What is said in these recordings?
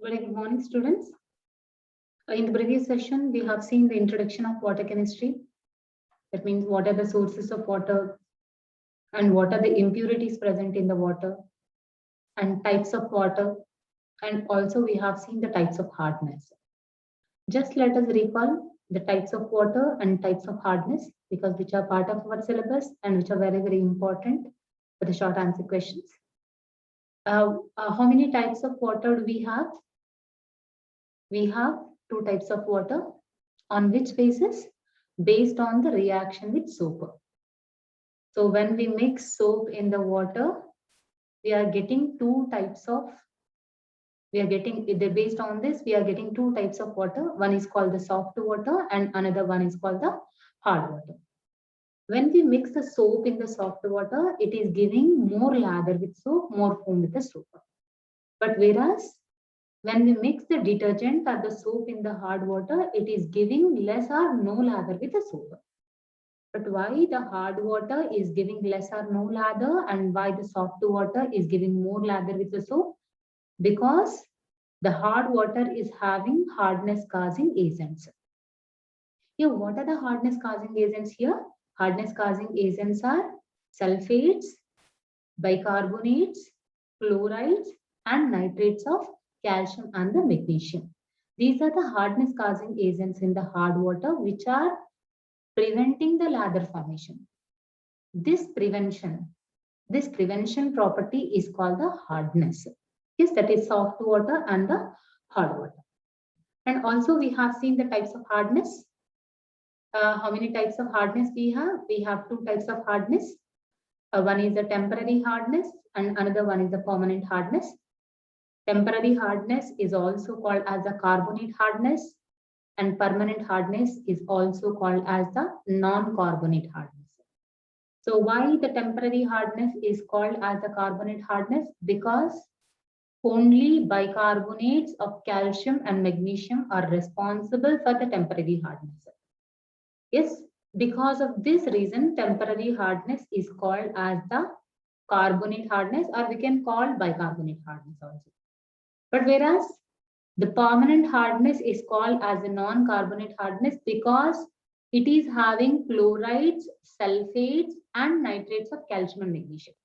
Very good morning, students. In the previous session, we have seen the introduction of water chemistry. That means what are the sources of water and what are the impurities present in the water and types of water. And also we have seen the types of hardness. Just let us recall the types of water and types of hardness because which are part of our syllabus and which are very, very important for the short answer questions. How many types of water do we have? We have two types of water. On which basis? Based on the reaction with soap. So when we mix soap in the water, we are getting two types of, based on this, we are getting two types of water. One is called the soft water and another one is called the hard water. When we mix the soap in the soft water, it is giving more lather with soap, more foam with the soap. But whereas when we mix the detergent or the soap in the hard water, it is giving less or no lather with the soap. But why the hard water is giving less or no lather and why the soft water is giving more lather with the soap? Because the hard water is having hardness causing agents. Here, what are the hardness causing agents here? Hardness causing agents are sulfates, bicarbonates, chlorides, and nitrates of calcium and the magnesium. These are the hardness causing agents in the hard water which are preventing the lather formation. This prevention property is called the hardness. Yes, that is soft water and the hard water. And also we have seen the types of hardness. How many types of hardness we have? We have two types of hardness. One is the temporary hardness and another one is the permanent hardness. Temporary hardness is also called as the carbonate hardness and permanent hardness is also called as the non-carbonate hardness. So why the temporary hardness is called as the carbonate hardness? Because only bicarbonates of calcium and magnesium are responsible for the temporary hardness. Yes, because of this reason, temporary hardness is called as the carbonate hardness or we can call bicarbonate hardness also. But whereas the permanent hardness is called as a non-carbonate hardness because it is having chlorides, sulfates, and nitrates of calcium and magnesium.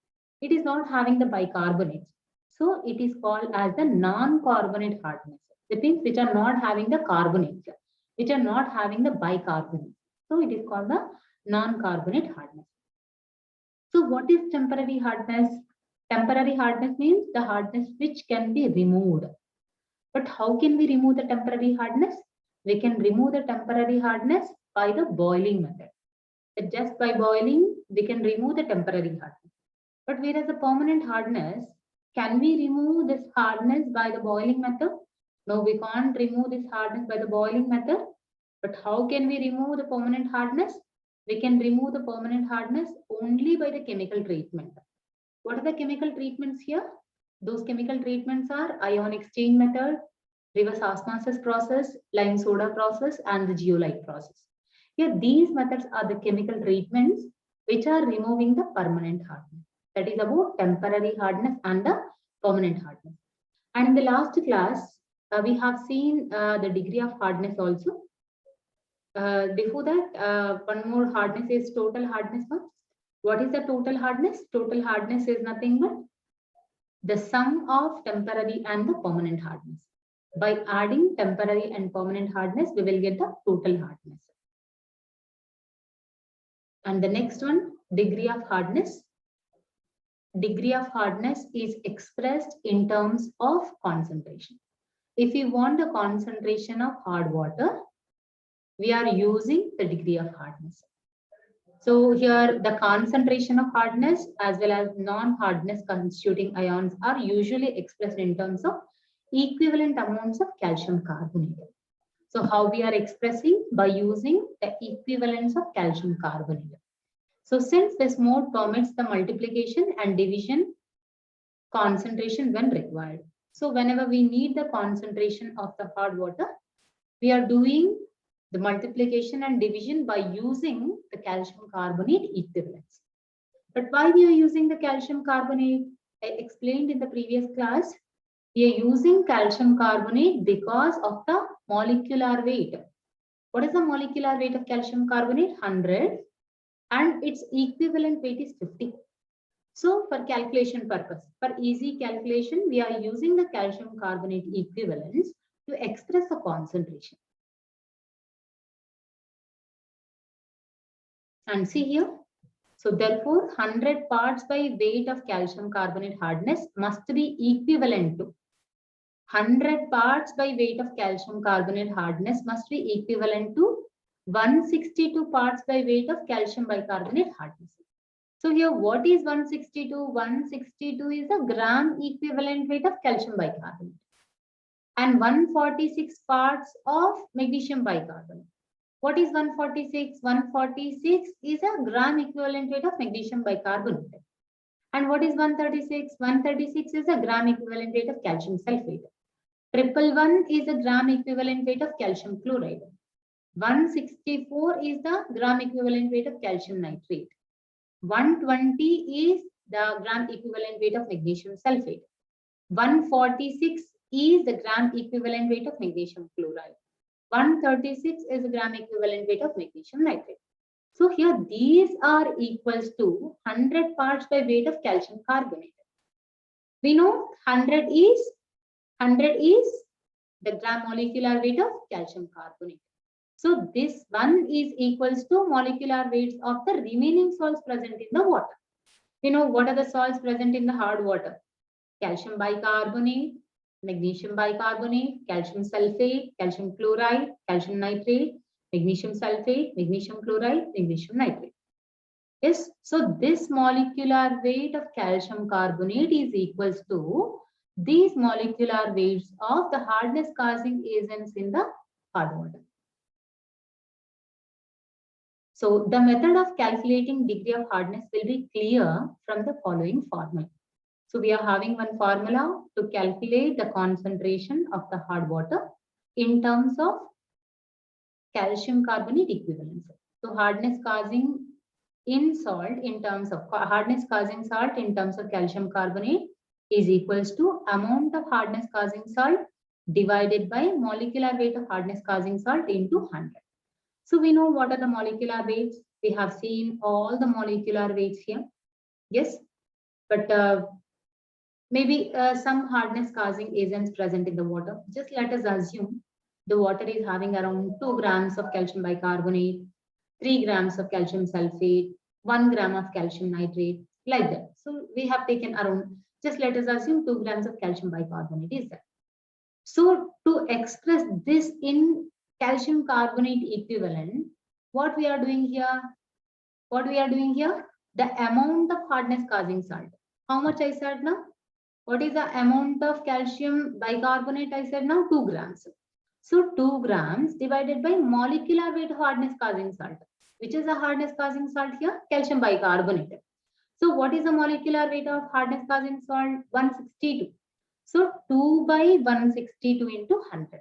It is not having the bicarbonates. So it is called as the non-carbonate hardness. That means which are not having the carbonates, which are not having the bicarbonate. So it is called the non-carbonate hardness. So what is temporary hardness? Temporary hardness means the hardness which can be removed. But how can we remove the temporary hardness? We can remove the temporary hardness by the boiling method. Just by boiling, we can remove the temporary hardness. But whereas the permanent hardness, can we remove this hardness by the boiling method? No, we can't remove this hardness by the boiling method. But how can we remove the permanent hardness? We can remove the permanent hardness only by the chemical treatment. What are the chemical treatments here? Those chemical treatments are ion exchange method, reverse osmosis process, lime soda process, and the zeolite process. Here, these methods are the chemical treatments which are removing the permanent hardness. That is about temporary hardness and the permanent hardness. And in the last class, we have seen the degree of hardness also. Before that, one more hardness is total hardness. What is the total hardness? Total hardness is nothing but the sum of temporary and the permanent hardness. By adding temporary and permanent hardness, we will get the total hardness. And the next one, degree of hardness. Degree of hardness is expressed in terms of concentration. If we want the concentration of hard water, we are using the degree of hardness. So here the concentration of hardness as well as non-hardness constituting ions are usually expressed in terms of equivalent amounts of calcium carbonate. So how we are expressing? By using the equivalence of calcium carbonate. So since this mode permits the multiplication and division concentration when required. So whenever we need the concentration of the hard water, we are doing the multiplication and division by using the calcium carbonate equivalence. But why we are using the calcium carbonate? I explained in the previous class. We are using calcium carbonate because of the molecular weight. What is the molecular weight of calcium carbonate? 100, and its equivalent weight is 50. So for calculation purpose, for easy calculation, we are using the calcium carbonate equivalents to express the concentration. And see here, so therefore 100 parts by weight of calcium carbonate hardness must be equivalent to 100 parts by weight of calcium carbonate hardness must be equivalent to 162 parts by weight of calcium bicarbonate hardness. So here, what is 162? 162 is a gram equivalent weight of calcium bicarbonate and 146 parts of magnesium bicarbonate. What is 146? 146 is a gram equivalent weight of magnesium bicarbonate. And what is 136? 136 is a gram equivalent weight of calcium sulfate. 111 is the gram equivalent weight of calcium chloride. 164 is the gram equivalent weight of calcium nitrate. 120 is the gram equivalent weight of magnesium sulfate. 146 is the gram equivalent weight of magnesium chloride. 136 is the gram equivalent weight of magnesium nitrate. So here these are equals to 100 parts by weight of calcium carbonate. We know 100 is the gram molecular weight of calcium carbonate. So this one is equals to molecular weights of the remaining salts present in the water. We know what are the salts present in the hard water? Calcium bicarbonate, magnesium bicarbonate, calcium sulfate, calcium chloride, calcium nitrate, magnesium sulfate, magnesium chloride, magnesium nitrate. Yes, so this molecular weight of calcium carbonate is equals to these molecular weights of the hardness causing agents in the hard water. So the method of calculating degree of hardness will be clear from the following formula. So we are having one formula to calculate the concentration of the hard water in terms of calcium carbonate equivalence. So hardness causing in salt in terms of hardness causing salt in terms of calcium carbonate is equals to amount of hardness causing salt divided by molecular weight of hardness causing salt into 100. So we know what are the molecular weights. We have seen all the molecular weights here. Yes, but maybe some hardness causing agents present in the water. Just let us assume the water is having around 2 grams of calcium bicarbonate, 3 grams of calcium sulfate, 1 gram of calcium nitrate, like that. So we have taken around, just let us assume 2 grams of calcium bicarbonate is there. So to express this in calcium carbonate equivalent, what we are doing here? What we are doing here? The amount of hardness causing salt. How much I said now? What is the amount of calcium bicarbonate? I said now 2 grams. So 2 grams divided by molecular weight of hardness causing salt. Which is the hardness causing salt here? Calcium bicarbonate. So what is the molecular weight of hardness causing salt? 162. So 2 by 162 into 100.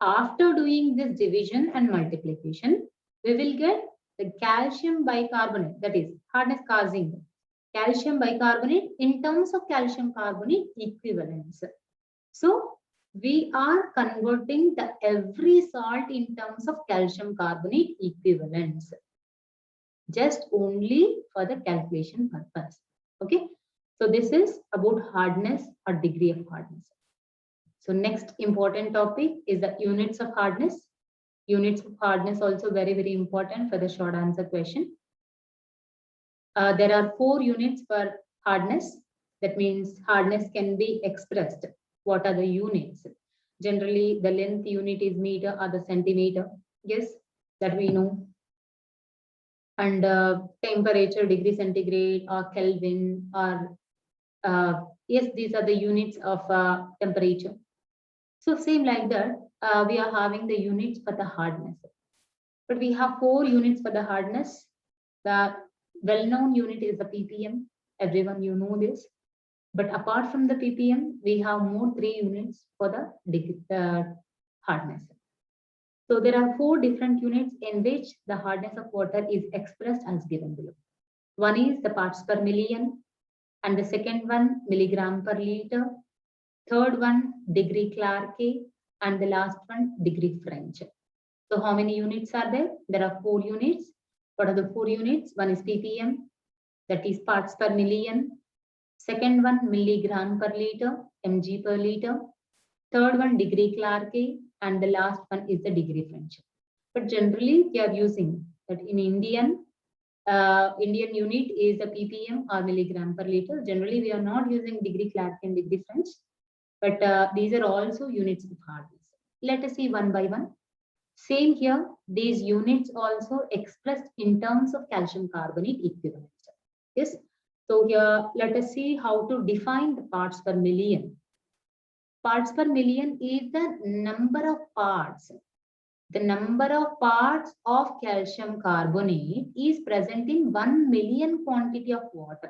After doing this division and multiplication, we will get the calcium bicarbonate, that is hardness causing calcium bicarbonate in terms of calcium carbonate equivalence. So we are converting the every salt in terms of calcium carbonate equivalence, just only for the calculation purpose. Okay, so this is about hardness or degree of hardness. So next important topic is the units of hardness. Units of hardness also very, very important for the short answer question. There are 4 units for hardness. That means hardness can be expressed. What are the units? Generally, the length unit is meter or the centimeter. Yes, that we know. And temperature, degree centigrade or Kelvin or yes, these are the units of temperature. So same like that, we are having the units for the hardness. But we have 4 units for the hardness. The well-known unit is the ppm. Everyone, you know this. But apart from the ppm, we have more 3 units for the hardness. So there are 4 different units in which the hardness of water is expressed as given below. One is the parts per million, and the second one milligram per liter, third one degree Clarke, and the last one degree French. So how many units are there? There are 4 units. What are the 4 units? One is ppm, that is parts per million. Second one milligram per liter, mg per liter. Third one degree Clarke, and the last one is the degree French. But generally we are using that in Indian unit is the ppm or milligram per liter. Generally we are not using degree Clarke and degree French, but these are also units of hardness. Let us see one by one. Same here, these units also expressed in terms of calcium carbonate equivalent. Yes. So here, let us see how to define the parts per million. Parts per million is the number of parts. The number of parts of calcium carbonate is present in 1 million quantity of water.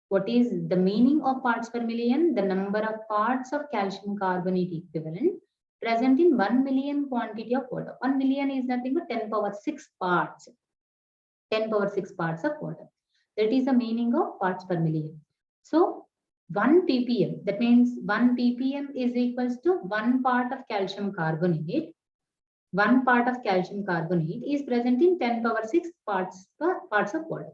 What is the meaning of parts per million? The number of parts of calcium carbonate equivalent present in 1 million quantity of water. 1 million is nothing but 10 power 6 parts. 10 power 6 parts of water. That is the meaning of parts per million. So 1 ppm, that means 1 ppm is equals to 1 part of calcium carbonate. 1 part of calcium carbonate is present in 10 power 6 parts of water.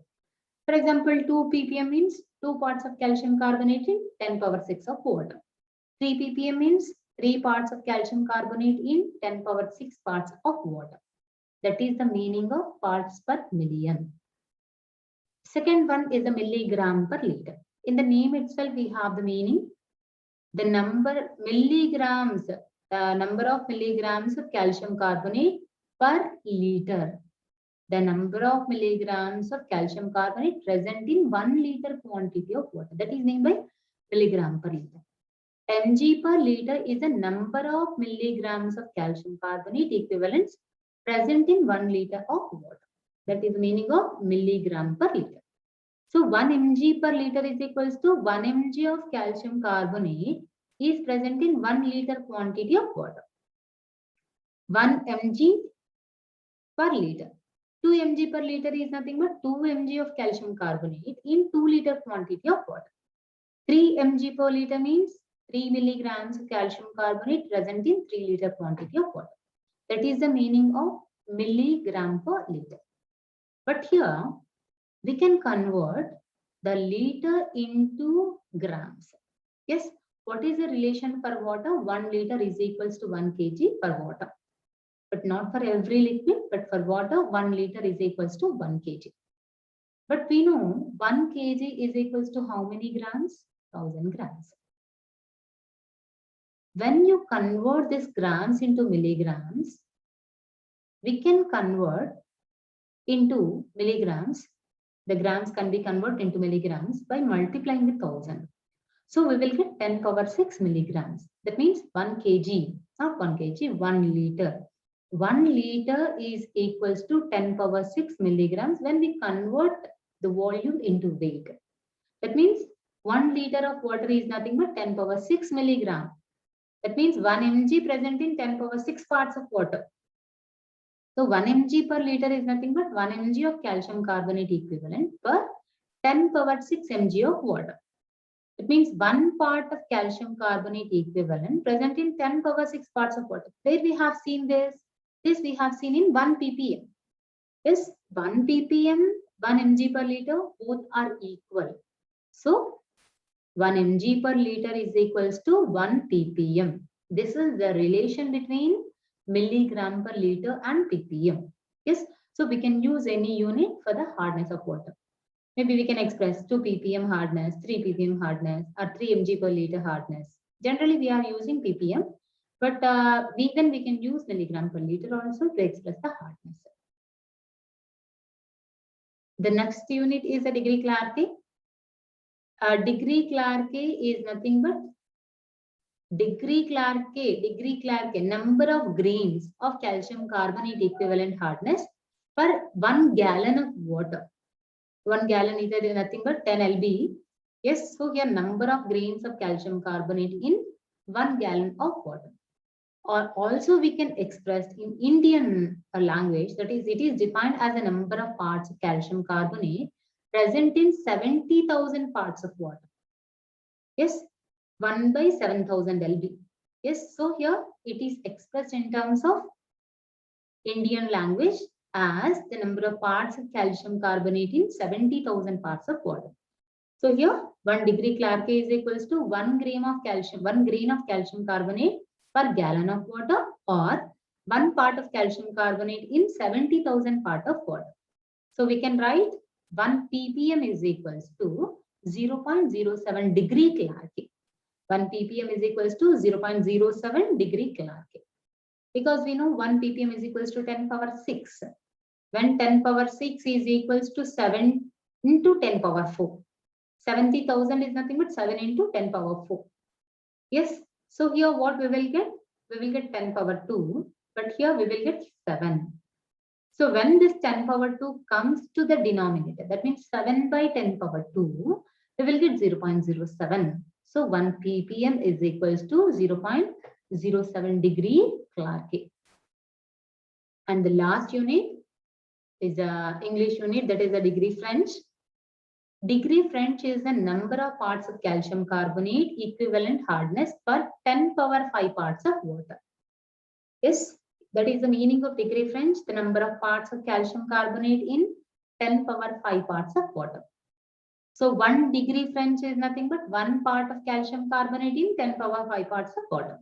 For example, 2 ppm means 2 parts of calcium carbonate in 10 power 6 of water. 3 ppm means 3 parts of calcium carbonate in 10 power 6 parts of water. That is the meaning of parts per million. Second one is the milligram per liter. In the name itself, we have the meaning. The number milligrams, number of milligrams of calcium carbonate per liter. The number of milligrams of calcium carbonate present in 1 liter quantity of water. That is named by milligram per liter. mg per liter is the number of milligrams of calcium carbonate equivalents present in 1 liter of water. That is the meaning of milligram per liter. So 1 mg per liter is equals to 1 mg of calcium carbonate is present in 1 liter quantity of water. 1 mg per liter. 2 mg per liter is nothing but 2 mg of calcium carbonate in 2 liter quantity of water. 3 mg per liter means 3 milligrams of calcium carbonate present in 3 liter quantity of water. That is the meaning of milligram per liter. But here we can convert the liter into grams. Yes, what is the relation for water? 1 liter is equals to 1 kg per water. But not for every liquid, but for water, 1 liter is equals to 1 kg. But we know 1 kg is equals to how many grams? 1000 grams. When you convert this grams into milligrams, we can convert into milligrams. The grams can be converted into milligrams by multiplying with 1000. So we will get 10 power 6 milligrams. That means 1 kg, not 1 kg, 1 liter. 1 liter is equals to 10 power 6 milligrams when we convert the volume into weight. That means 1 liter of water is nothing but 10 power 6 milligram. That means 1 mg present in 10 power 6 parts of water. So 1 mg per liter is nothing but 1 mg of calcium carbonate equivalent per 10 power 6 mg of water. It means 1 part of calcium carbonate equivalent present in 10 power 6 parts of water. Where we have seen this? This we have seen in 1 ppm. Yes, 1 ppm, 1 mg per liter, both are equal. So 1 mg per liter is equals to 1 ppm. This is the relation between milligram per liter and ppm. Yes, so we can use any unit for the hardness of water. Maybe we can express 2 ppm hardness, 3 ppm hardness, or 3 mg per liter hardness. Generally, we are using ppm, but even we can use milligram per liter also to express the hardness. The next unit is the degree Clarke. Degree Clarke is nothing but degree Clarke, number of grains of calcium carbonate equivalent hardness per 1 gallon of water. 1 gallon is nothing but 10 lb. Yes, so here number of grains of calcium carbonate in 1 gallon of water. Or also we can express in Indian language, that is, it is defined as a number of parts of calcium carbonate present in 70,000 parts of water. Yes, 1 by 7000 lb. Yes, so here it is expressed in terms of Indian language as the number of parts of calcium carbonate in 70,000 parts of water. So here 1 degree Clarke is equals to 1 gram of calcium, 1 grain of calcium carbonate per gallon of water, or 1 part of calcium carbonate in 70,000 part of water. So we can write 1 ppm is equals to 0.07 degree Clarke. 1 ppm is equals to 0.07 degree Clarke. Because we know 1 ppm is equals to 10 power 6. When 10 power 6 is equals to 7 into 10 power 4. 70,000 is nothing but 7 into 10 power 4. Yes. So here what we will get? We will get 10 power 2. But here we will get 7. So when this 10 power 2 comes to the denominator, that means 7 by 10 power 2, we will get 0.07. So 1 ppm is equals to 0.07 degree Clarke. And the last unit is a English unit, that is a degree French. Degree French is the number of parts of calcium carbonate equivalent hardness per 10 power 5 parts of water. Yes, that is the meaning of degree French, the number of parts of calcium carbonate in 10 power 5 parts of water. So 1 degree French is nothing but 1 part of calcium carbonate in 10 power 5 parts of water.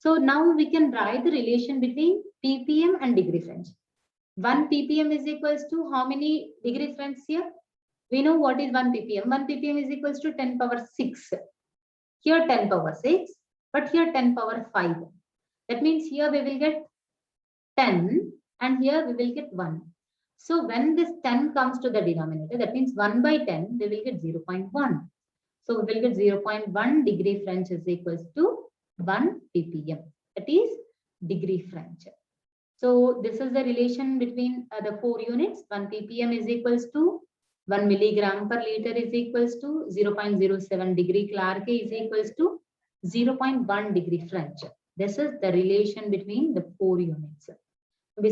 So now we can write the relation between ppm and degree French. 1 ppm is equals to how many degree French here? We know what is 1 ppm. 1 ppm is equals to 10 power 6. Here 10 power 6, but here 10 power 5. That means here we will get 10 and here we will get 1. So when this 10 comes to the denominator, that means 1 by 10, we will get 0.1. So we will get 0.1 degree French is equals to 1 ppm. That is degree French. So this is the relation between the 4 units. 1 ppm is equals to 1 milligram per liter is equals to 0.07 degree Clarke is equals to 0.1 degree French. This is the relation between the 4 units.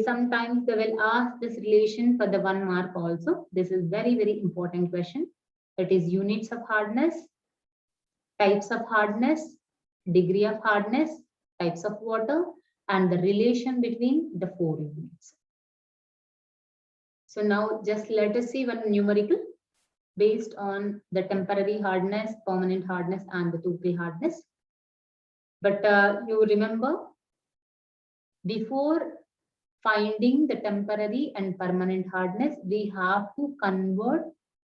Sometimes they will ask this relation for the 1 mark also. This is very, very important question. That is units of hardness, types of hardness, degree of hardness, types of water, and the relation between the 4 units. So now just let us see one numerical based on the temporary hardness, permanent hardness, and the total hardness. But you remember, before finding the temporary and permanent hardness, we have to convert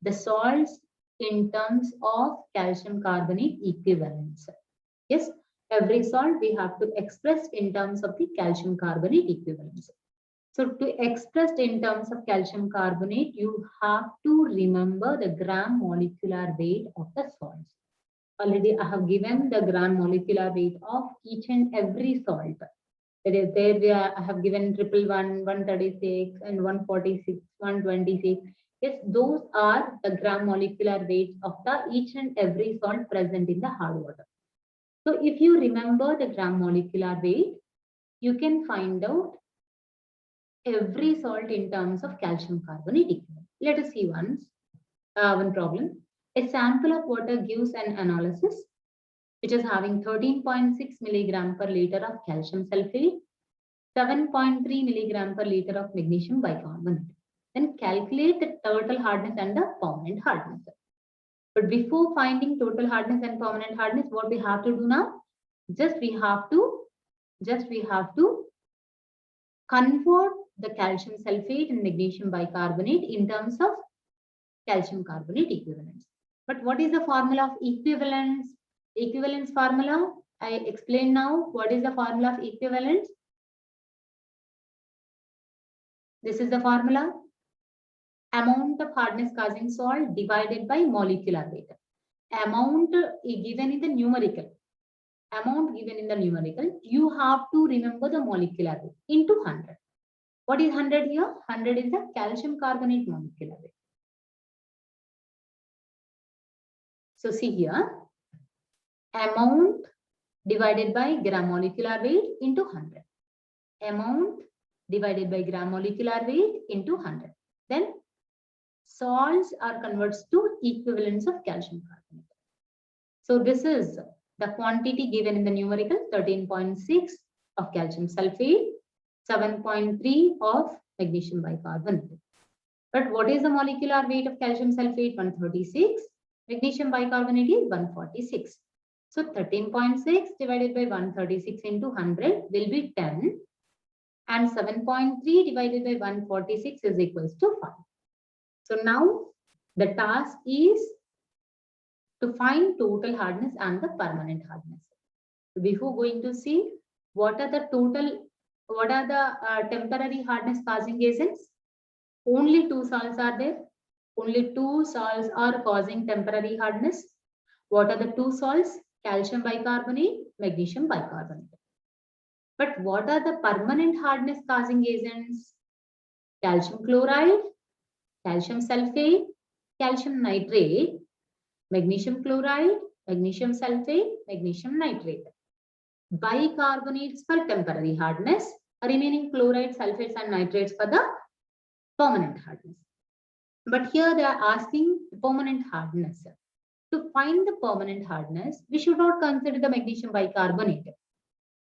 the salts in terms of calcium carbonate equivalence. Yes, every salt we have to express in terms of the calcium carbonate equivalence. So to express in terms of calcium carbonate, you have to remember the gram molecular weight of the salts. Already I have given the gram molecular weight of each and every salt. That is there I have given 111, 136 and 146, 126. Yes, those are the gram molecular weights of the each and every salt present in the hard water. So if you remember the gram molecular weight, you can find out every salt in terms of calcium carbonate equivalent. Let us see one problem. A sample of water gives an analysis which is having 13.6 milligram per liter of calcium sulfate, 7.3 milligram per liter of magnesium bicarbonate. Then calculate the total hardness and the permanent hardness. But before finding total hardness and permanent hardness, what we have to do now? We have to convert the calcium sulfate and magnesium bicarbonate in terms of calcium carbonate equivalence. But what is the formula of equivalence? Equivalence formula, I explain now. What is the formula of equivalence? This is the formula. Amount of hardness causing salt divided by molecular weight. Amount given in the numerical. Amount given in the numerical. You have to remember the molecular weight into 100. What is 100 here? 100 is the calcium carbonate molecular weight. So see here. Amount divided by gram molecular weight into 100. Amount divided by gram molecular weight into 100. Then salts are converted to equivalents of calcium carbonate. So this is the quantity given in the numerical: 13.6 of calcium sulfate, 7.3 of magnesium bicarbonate. But what is the molecular weight of calcium sulfate? 136. Magnesium bicarbonate is 146. So 13.6 divided by 136 into 100 will be 10. And 7.3 divided by 146 is equals to 5. So now the task is to find total hardness and the permanent hardness. Before going to see what are the temporary hardness causing agents, only two salts are there. Only two salts are causing temporary hardness. What are the two salts? Calcium bicarbonate, magnesium bicarbonate. But what are the permanent hardness causing agents? Calcium chloride, calcium sulfate, calcium nitrate, magnesium chloride, magnesium sulfate, magnesium nitrate. Bicarbonates for temporary hardness, remaining chlorides, sulfates and nitrates for the permanent hardness. But here they are asking permanent hardness. To find the permanent hardness, we should not consider the magnesium bicarbonate,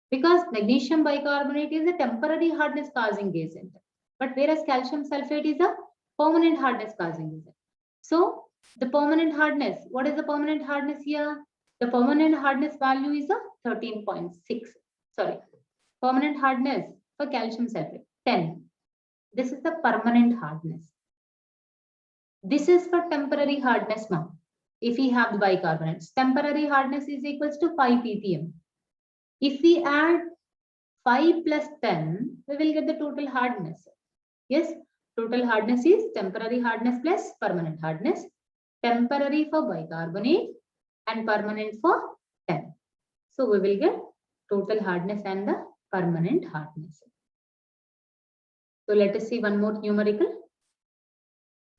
because magnesium bicarbonate is a temporary hardness causing agent. But whereas calcium sulfate is a permanent hardness causing agent. So the permanent hardness, what is the permanent hardness here? The permanent hardness value is a 13.6. Sorry, permanent hardness for calcium sulfate, 10. This is the permanent hardness. This is for temporary hardness now. If we have the bicarbonates, temporary hardness is equals to 5 ppm. If we add 5 plus 10, we will get the total hardness. Yes, total hardness is temporary hardness plus permanent hardness. Temporary for bicarbonate and permanent for 10. So we will get total hardness and the permanent hardness. So let us see one more numerical.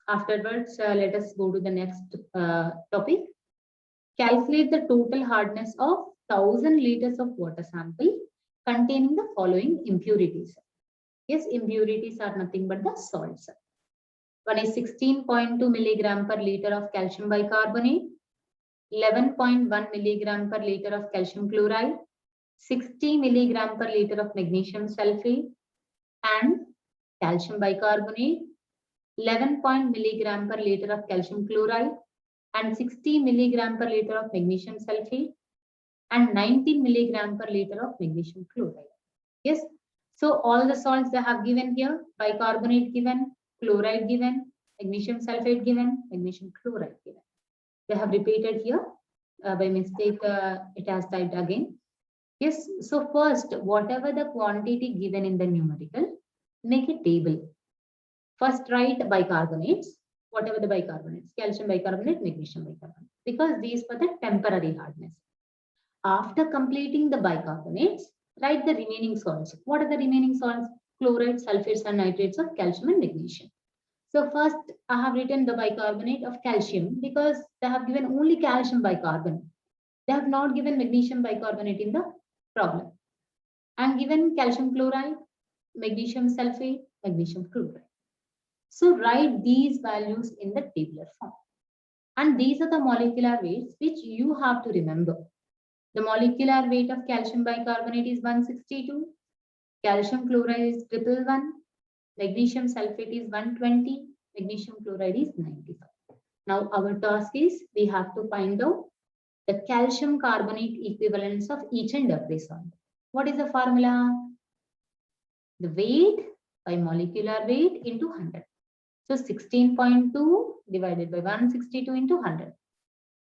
Afterwards, let us go to the next topic. Calculate the total hardness of 1000 liters of water sample containing the following impurities. Yes, impurities are nothing but the salts. One is 16.2 milligram per liter of calcium bicarbonate, 11.1 milligram per liter of calcium chloride, 60 milligram per liter of magnesium sulfate, and calcium bicarbonate, 11 milligram per liter of calcium chloride, and 60 milligram per liter of magnesium sulfate, and 19 milligram per liter of magnesium chloride. Yes, so all the salts they have given here: bicarbonate given, chloride given, magnesium sulfate given, magnesium chloride given. They have repeated here by mistake. It has typed again. Yes, so first, whatever the quantity given in the numerical, make a table. First, write bicarbonates, whatever the bicarbonates, calcium bicarbonate, magnesium bicarbonate, because these were the temporary hardness. After completing the bicarbonates, write the remaining salts. What are the remaining salts? Chlorides, sulfates, and nitrates of calcium and magnesium. So first, I have written the bicarbonate of calcium because they have given only calcium bicarbonate. They have not given magnesium bicarbonate in the problem. And given calcium chloride, magnesium sulfate, magnesium chloride. So write these values in the tabular form. And these are the molecular weights which you have to remember. The molecular weight of calcium bicarbonate is 162. Calcium chloride is 111. Magnesium sulfate is 120. Magnesium chloride is 95. Now our task is we have to find out the calcium carbonate equivalents of each and every salt. What is the formula? The weight by molecular weight into 100. So 16.2 divided by 162 into 100.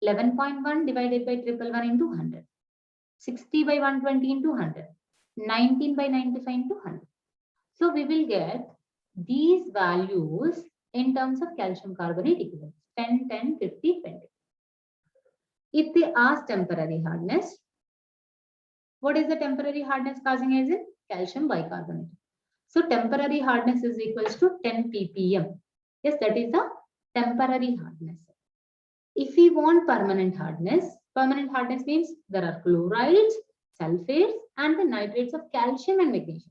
11.1 divided by 111 into 100. 60 by 120 into 100. 19 by 95 into 100. So we will get these values in terms of calcium carbonate equivalents: 10, 10, 50, 20. If they ask temporary hardness, what is the temporary hardness causing agent? Calcium bicarbonate. So temporary hardness is equals to 10 ppm. Yes, that is the temporary hardness. If we want permanent hardness means there are chlorides, sulfates, and the nitrates of calcium and magnesium.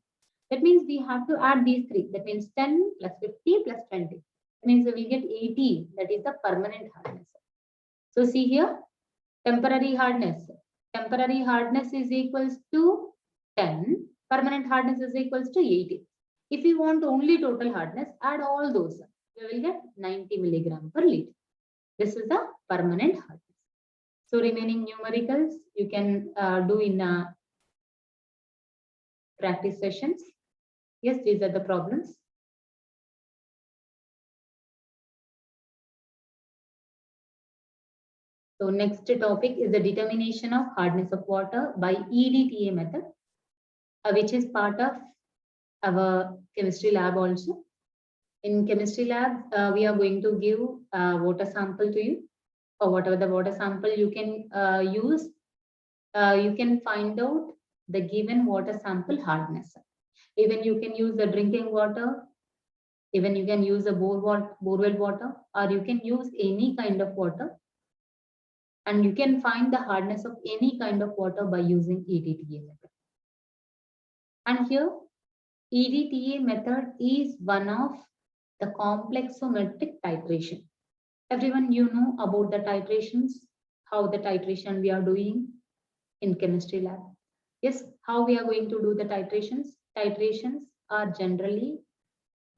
That means we have to add these three. That means 10 plus 50 plus 20. That means we get 80. That is the permanent hardness. So see here, Temporary hardness. Temporary hardness is equals to 10. Permanent hardness is equals to 80. If you want only total hardness, add all those. You will get 90 milligram per liter. This is the permanent hardness. So remaining numericals you can do in practice sessions. Yes, these are the problems. So next topic is the determination of hardness of water by EDTA method, which is part of our chemistry lab also. In chemistry lab, we are going to give a water sample to you, or whatever the water sample you can use. You can find out the given water sample hardness. Even you can use the drinking water, even you can use the borewell water, or you can use any kind of water. And you can find the hardness of any kind of water by using EDTA method. And here, EDTA method is one of the complexometric titration. Everyone, you know about the titrations, how the titration we are doing in chemistry lab. Yes, how we are going to do the titrations? Titrations are generally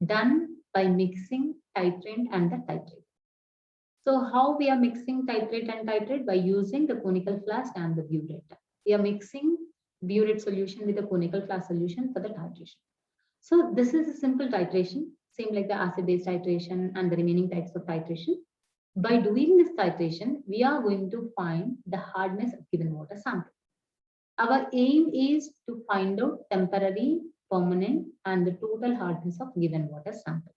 done by mixing titrant and the titrate. So how we are mixing titrate and titrate? By using the conical flask and the burette. We are mixing burette solution with the conical flask solution for the titration. So this is a simple titration, same like the acid-base titration and the remaining types of titration. By doing this titration, we are going to find the hardness of given water sample. Our aim is to find out temporary, permanent, and the total hardness of given water sample.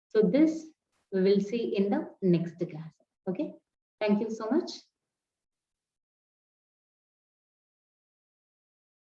So this we will see in the next class. Okay. Thank you so much.